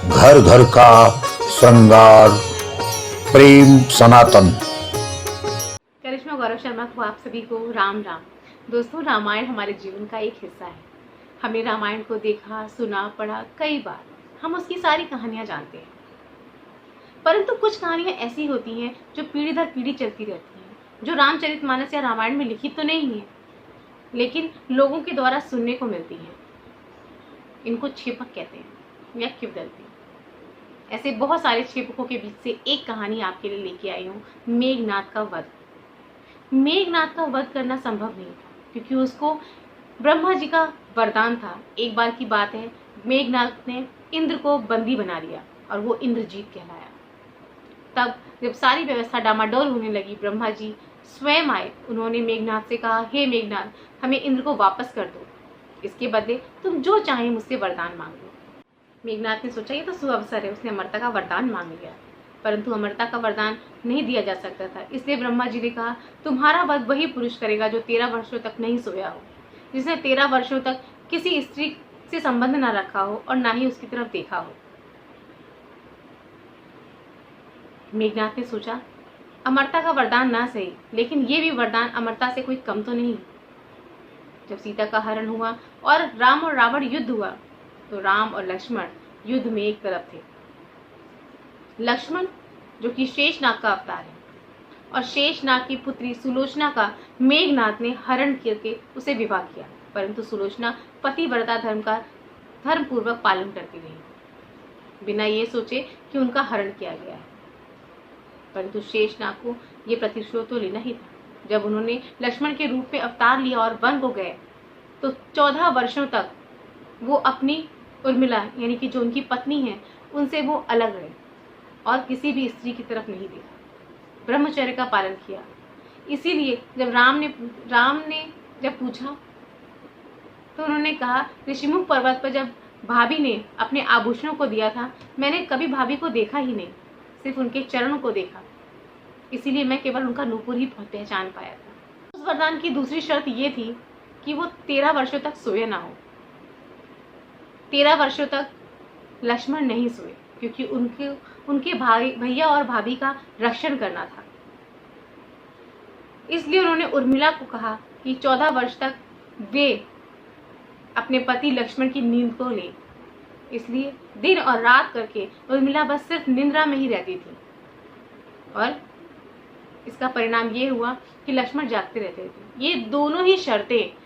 घर घर का श्रृंगार, प्रेम सनातन। करिश्मा गौरव शर्मा को आप सभी को राम राम। दोस्तों, रामायण हमारे जीवन का एक हिस्सा है। हमने रामायण को देखा, सुना, पढ़ा कई बार। हम उसकी सारी कहानियां जानते हैं, परंतु कुछ कहानियां ऐसी होती हैं जो पीढ़ी दर पीढ़ी चलती रहती हैं, जो रामचरितमानस या रामायण में लिखित तो नहीं है, लेकिन लोगों के द्वारा सुनने को मिलती हैं। इनको छेपक कहते हैं या किंवदंती। ऐसे बहुत सारे छेपकों के बीच से एक कहानी आपके लिए लेके आई हूँ, मेघनाद का वध। मेघनाद का वध करना संभव नहीं था, क्योंकि उसको ब्रह्मा जी का वरदान था। एक बार की बात है, मेघनाद ने इंद्र को बंदी बना लिया और वो इंद्रजीत कहलाया। तब जब सारी व्यवस्था डामाडोल होने लगी, ब्रह्मा जी स्वयं आए। उन्होंने मेघनाद से कहा, हे मेघनाद, हमें इंद्र को वापस कर दो। इसके बदले तुम जो चाहे मुझसे वरदान मांग लो। मेघनाद ने सोचा, ये तो सुअवसर है। उसने अमरता का वरदान मांग लिया, परंतु अमरता का वरदान नहीं दिया जा सकता था। इसलिए ब्रह्मा जी ने कहा, तुम्हारा वध वही पुरुष करेगा जो 13 वर्षों तक नहीं सोया हो, जिसने 13 वर्षों तक किसी स्त्री से संबंध न रखा हो और ना ही उसकी तरफ देखा हो। मेघनाद ने सोचा, अमरता का वरदान ना सही, लेकिन ये भी वरदान अमरता से कोई कम तो नहीं। जब सीता का हरण हुआ और राम और रावण युद्ध हुआ, तो राम और लक्ष्मण युद्ध में एक तरफ थे। लक्ष्मण जो कि शेषनाग का अवतार है, और शेषनाग की पुत्री सुलोचना का मेघनाद ने हरण करके उसे विवाह किया, परंतु सुलोचना पतिव्रता धर्म का धर्मपूर्वक पालन करती रही, बिना ये सोचे कि उनका हरण किया गया है। परंतु शेषनाग को ये प्रतिशोध तो लेना ही था। जब उन्होंने लक्ष्मण के रूप में अवतार लिया और वन को गए, तो 14 वर्षों तक वो अपनी उर्मिला यानी कि जो उनकी पत्नी है, उनसे वो अलग रहे और किसी भी स्त्री की तरफ नहीं देखा, ब्रह्मचर्य का पालन किया। इसीलिए जब राम ने जब पूछा, तो उन्होंने कहा, ऋषिमुख पर्वत पर जब भाभी ने अपने आभूषणों को दिया था, मैंने कभी भाभी को देखा ही नहीं, सिर्फ उनके चरणों को देखा। इसीलिए मैं केवल उनका नूपुर ही पहचान पाया था। उस वरदान की दूसरी शर्त ये थी कि वो 13 वर्षों तक सोए ना हो। 13 वर्षों तक लक्ष्मण नहीं सोए, क्योंकि उनके भैया और भाभी का रक्षण करना था। इसलिए उन्होंने उर्मिला को कहा कि 14 वर्ष तक वे अपने पति लक्ष्मण की नींद को ले। इसलिए दिन और रात करके उर्मिला बस सिर्फ निंद्रा में ही रहती थी, और इसका परिणाम ये हुआ कि लक्ष्मण जागते रहते थे। ये दोनों ही शर्तें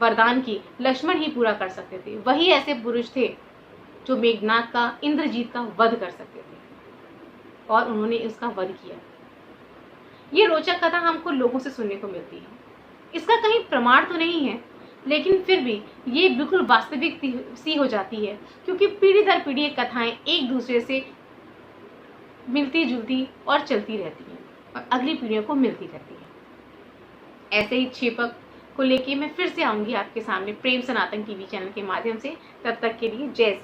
वरदान की लक्ष्मण ही पूरा कर सकते थे। वही ऐसे पुरुष थे जो मेघनाद का, इंद्रजीत का वध कर सकते थे, और उन्होंने उसका वध किया। ये रोचक कथा हमको लोगों से सुनने को मिलती है। इसका कहीं प्रमाण तो नहीं है, लेकिन फिर भी ये बिल्कुल वास्तविक सी हो जाती है, क्योंकि पीढ़ी दर पीढ़ी ये कथाएं एक दूसरे से मिलती जुलती और चलती रहती हैं, और अगली पीढ़ियों को मिलती रहती है। ऐसे ही छेपक को लेके मैं फिर से आऊंगी आपके सामने प्रेम सनातन टीवी चैनल के माध्यम से। तब तक के लिए जय श्री